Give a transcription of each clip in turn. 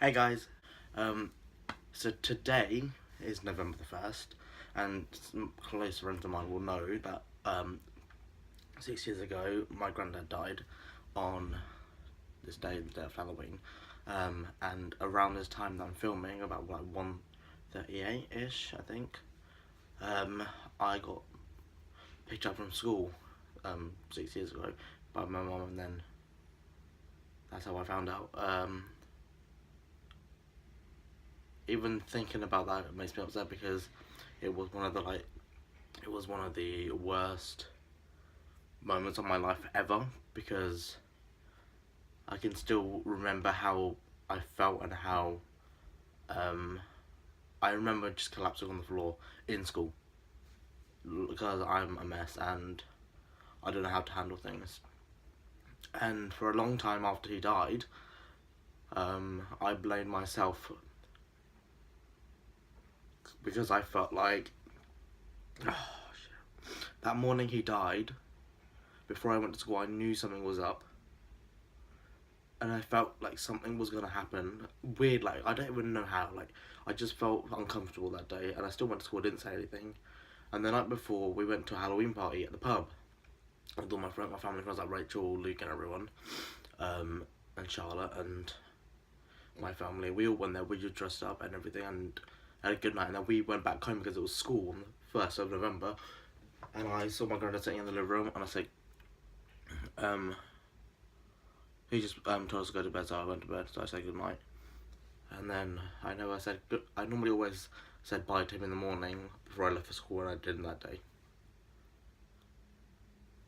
Hey guys, um, so today is November the 1st, and some close friends of mine will know that 6 years ago my granddad died on this day, the day of Halloween, and around this time that I'm filming, about like 1:38ish, I think, um, I got picked up from school 6 years ago by my mum, and then that's how I found out. Even thinking about that it makes me upset because it was one of the worst moments of my life ever, because I can still remember how I felt and how um, I remember just collapsing on the floor in school because I'm a mess and I don't know how to handle things. And for a long time after he died, I blamed myself because I felt like that morning he died, before I went to school, I knew something was up, and I felt like something was gonna happen. Weird, like I don't even know how. Like I just felt uncomfortable that day, and I still went to school. Didn't say anything. And the night before, we went to a Halloween party at the pub with all my friends, my family friends, like Rachel, Luke, and everyone, and Charlotte and my family. We all went there. We just dressed up and everything, and had a good night. And then we went back home because it was school on the 1st of November. And I saw my granddad sitting in the living room, and I said, um, he just told us to go to bed, so I went to bed. So I said good night, and then I know I said I normally always said bye to him in the morning before I left for school, and I didn't that day.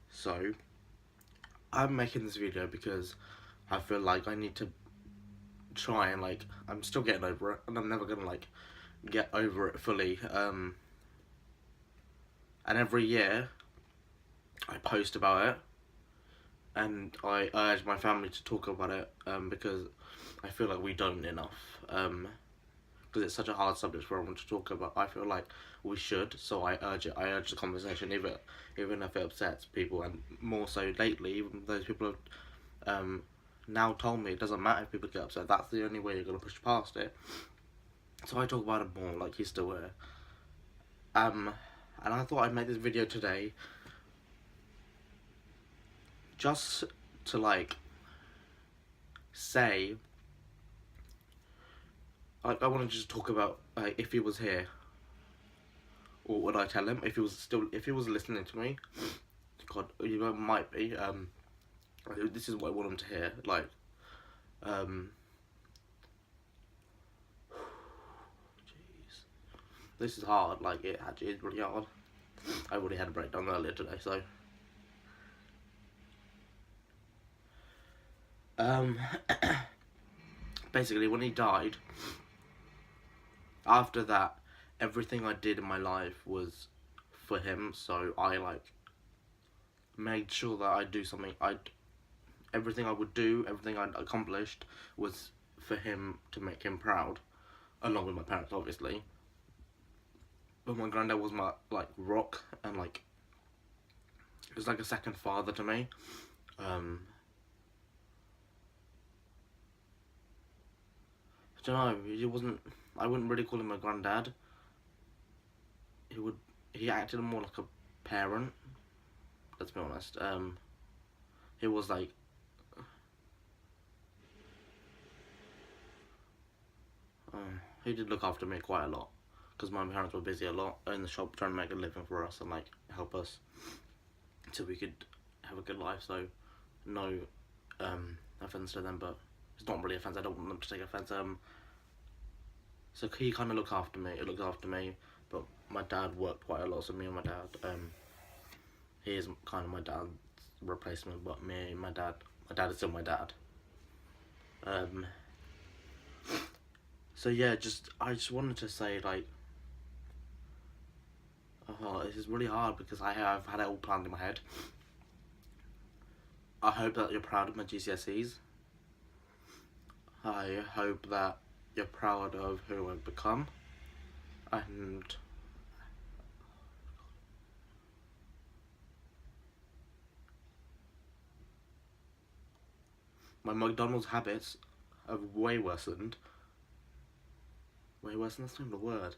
So I'm making this video because I feel like I need to try and I'm still getting over it, and I'm never gonna get over it fully. And every year I post about it, and I urge my family to talk about it, because I feel like we don't enough. Because it's such a hard subject for everyone to talk about. I feel like we should, so I urge it. I urge the conversation, even if it upsets people, and more so lately, even those people have now told me it doesn't matter if people get upset. That's the only way you're gonna push past it. So I talk about it more, like he's still here. And I thought I'd make this video today just to say, I want to just talk about if he was here, or would I tell him if he was listening to me. God, you know, might be. This is what I want him to hear. Jeez, this is hard. Like it actually is really hard. I already had a breakdown earlier today, so. Um, Basically, when he died, after that, everything I did in my life was for him. So I made sure that I do something. Everything I would do, everything I'd accomplished was for him, to make him proud, along with my parents, obviously. But my granddad was my rock, and he was like a second father to me. I don't know. He wasn't. I wouldn't really call him a granddad. He acted more like a parent. Let's be honest. He was he did look after me quite a lot, because my parents were busy a lot in the shop trying to make a living for us and help us so we could have a good life. So no offense to them, but it's not really offense. I don't want them to take offense. So he kind of looked after me. It looked after me, but my dad worked quite a lot. So me and my dad, he is kind of my dad's replacement. But my dad is still my dad. So yeah, I just wanted to say oh, this is really hard because I have had it all planned in my head. I hope that you're proud of my GCSEs. I hope that you're proud of who I've become, and my McDonald's habits have way worsened. way worse, and that's not even a word.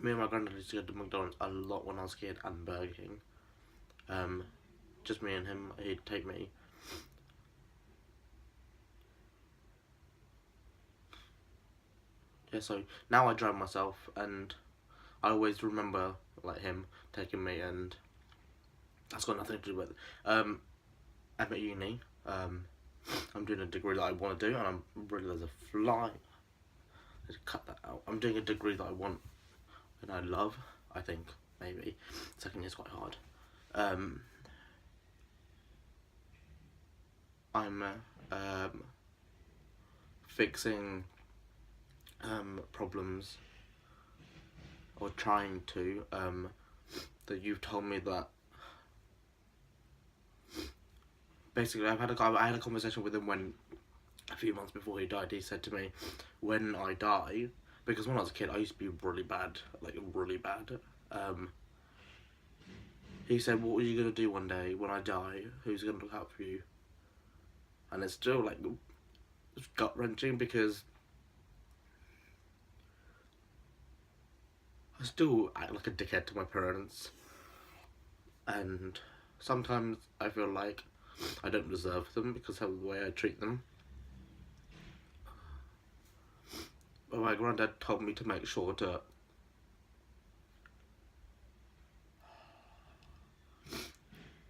Me and my granddad used to go to McDonald's a lot when I was a kid, and Burger King. Just me and him. He'd take me. Yeah, so now I drive myself, and I always remember like him taking me, and that's got nothing to do with it. I'm at uni. I'm doing a degree that I want to do, and I'm really, there's a fly. Let's cut that out. I'm doing a degree that I want and I love. I think maybe second year's quite hard. I'm fixing problems, or trying to, that you've told me that. Basically, I had a conversation with him when, a few months before he died. He said to me, when I die, because when I was a kid I used to be really bad, like really bad. He said, what are you gonna do one day when I die? Who's gonna look out for you? And it's still like, it's gut wrenching, because I still act like a dickhead to my parents, and sometimes I feel like I don't deserve them because of the way I treat them. But my granddad told me to make sure to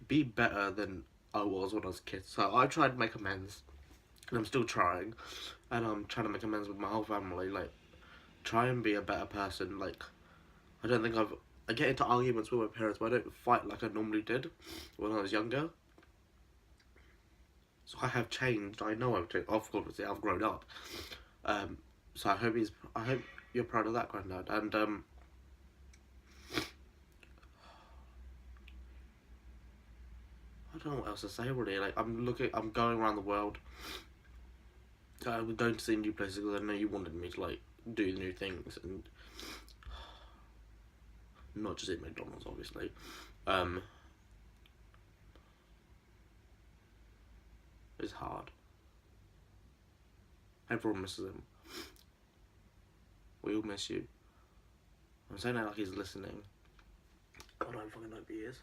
be better than I was when I was a kid. So I tried to make amends, and I'm still trying, and I'm trying to make amends with my whole family. Like, try and be a better person. Like, I don't think I get into arguments with my parents, but I don't fight like I normally did when I was younger. So I have changed. I know I've changed. Obviously, I've grown up. So I hope you're proud of that, Grandad. And I don't know what else to say really. Like, I'm going around the world. We're going to see new places because I know you wanted me to like do new things, and not just eat McDonald's, obviously. It's hard. Everyone misses him. We all miss you. I'm saying that like he's listening. I don't fucking know if he is.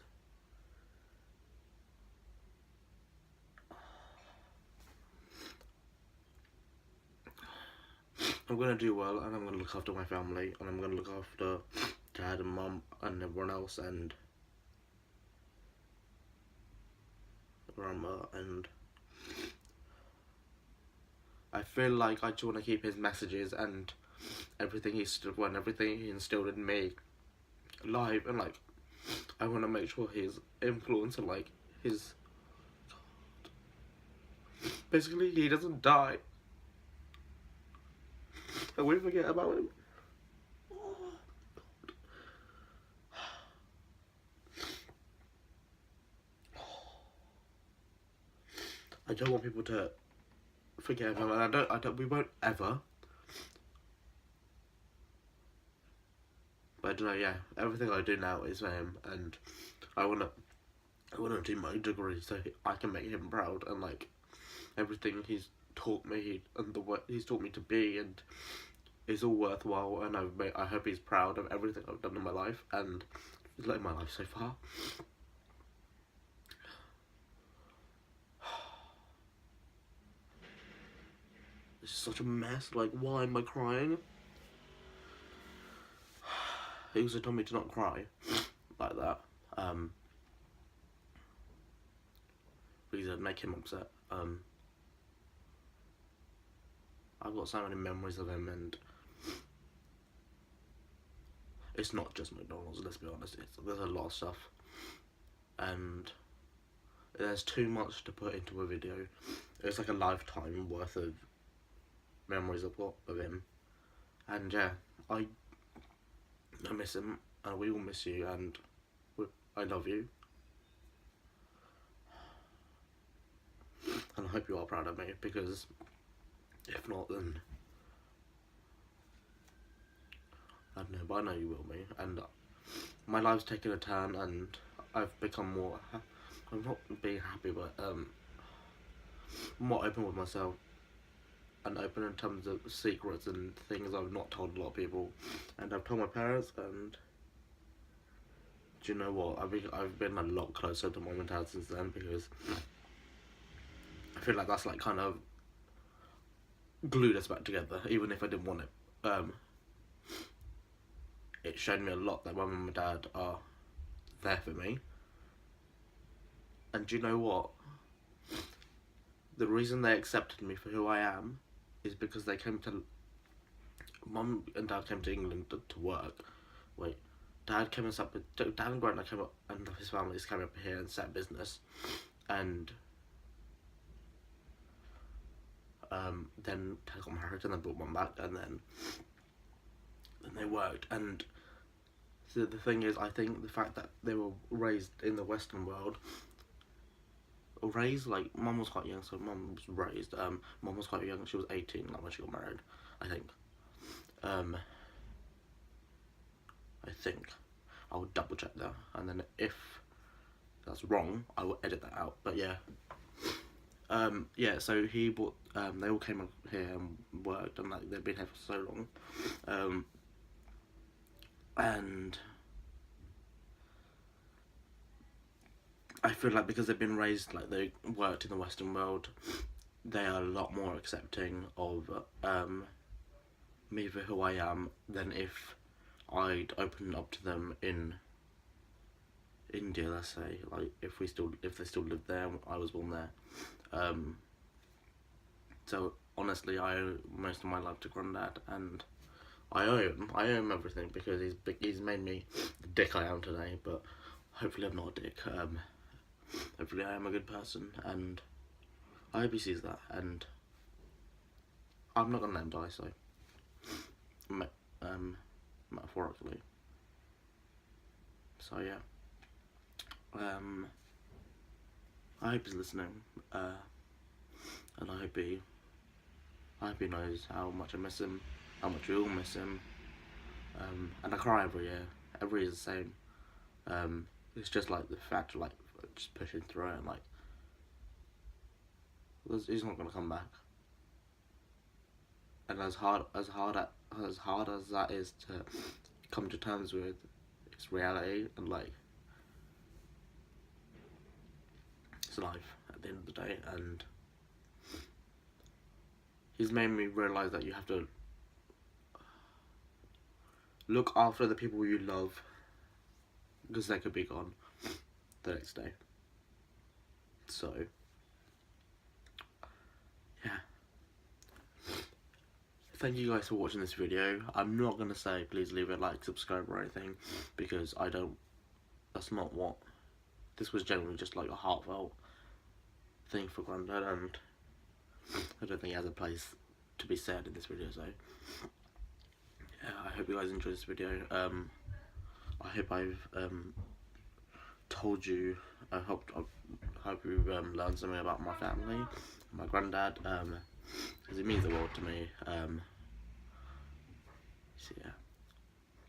I'm gonna do well, and I'm gonna look after my family, and I'm gonna look after Dad and Mum and everyone else, and Grandma, and I feel like I just want to keep his messages and everything he instilled in me alive, and like I want to make sure his influence and like his, basically he doesn't die and we forget about him. I don't want people to forget him, and we won't ever. But I don't know, yeah, everything I do now is for him, and I wanna do my degree so I can make him proud, and like everything he's taught me and the way he's taught me to be, and it's all worthwhile, and I hope he's proud of everything I've done in my life, and he's let my life so far. It's such a mess. Like, why am I crying? He also told me to not cry like that. Because it'd make him upset. I've got so many memories of him, and it's not just McDonald's, let's be honest. There's a lot of stuff, and there's too much to put into a video. It's like a lifetime worth of memories I've got of him, and yeah, I miss him, and we all miss you, and I love you, and I hope you are proud of me, because if not, then I don't know, but I know you will be. And my life's taken a turn, and I've become more, I'm not being happy, but more open with myself, and open in terms of secrets and things I've not told a lot of people, and I've told my parents. And do you know what? I've been a lot closer to mum and dad since then, because I feel like that's like kind of glued us back together, even if I didn't want it. It showed me a lot that mum and my dad are there for me. And do you know what? The reason they accepted me for who I am is because they came to... Mum and Dad came to England to work. Wait, Dad and Grandad came up, and his families came up here and set up business. And then Dad got married and then brought Mum back, and then they worked. And so the thing is, I think the fact that they were raised in the Western world, raised, like, Mum was quite young, so Mum was raised. Mum was quite young, she was 18, like, when she got married, I think. I will double check that, and then if that's wrong, I will edit that out, but yeah. Yeah, so he bought, they all came up here and worked, and, like, they've been here for so long. And I feel like because they've been raised, like, they worked in the Western world, they are a lot more accepting of me for who I am than if I'd opened up to them in India, let's say, like, if they still lived there, I was born there. So honestly, I owe most of my life to Grandad, and I owe him everything, because he's made me the dick I am today. But hopefully I'm not a dick. Hopefully I am a good person, and I hope he sees that. And I'm not gonna let him die, so metaphorically. So yeah. I hope he's listening, and I hope he knows how much I miss him, how much we all miss him. And I cry every year. Every year is the same. It's just like the fact of, like, just pushing through it, and, like, he's not gonna come back. And as hard as that is to come to terms with, it's reality, and, like, it's life at the end of the day. And he's made me realise that you have to look after the people you love, because they could be gone the next day. So yeah, thank you guys for watching this video. I'm not gonna say please leave a like, subscribe or anything, because that's not what, this was generally just like a heartfelt thing for Grandad, and I don't think he has a place to be said in this video. So yeah, I hope you guys enjoyed this video. I hope I've told you, I hope you've learned something about my family, my Grandad, because it means the world to me. So yeah.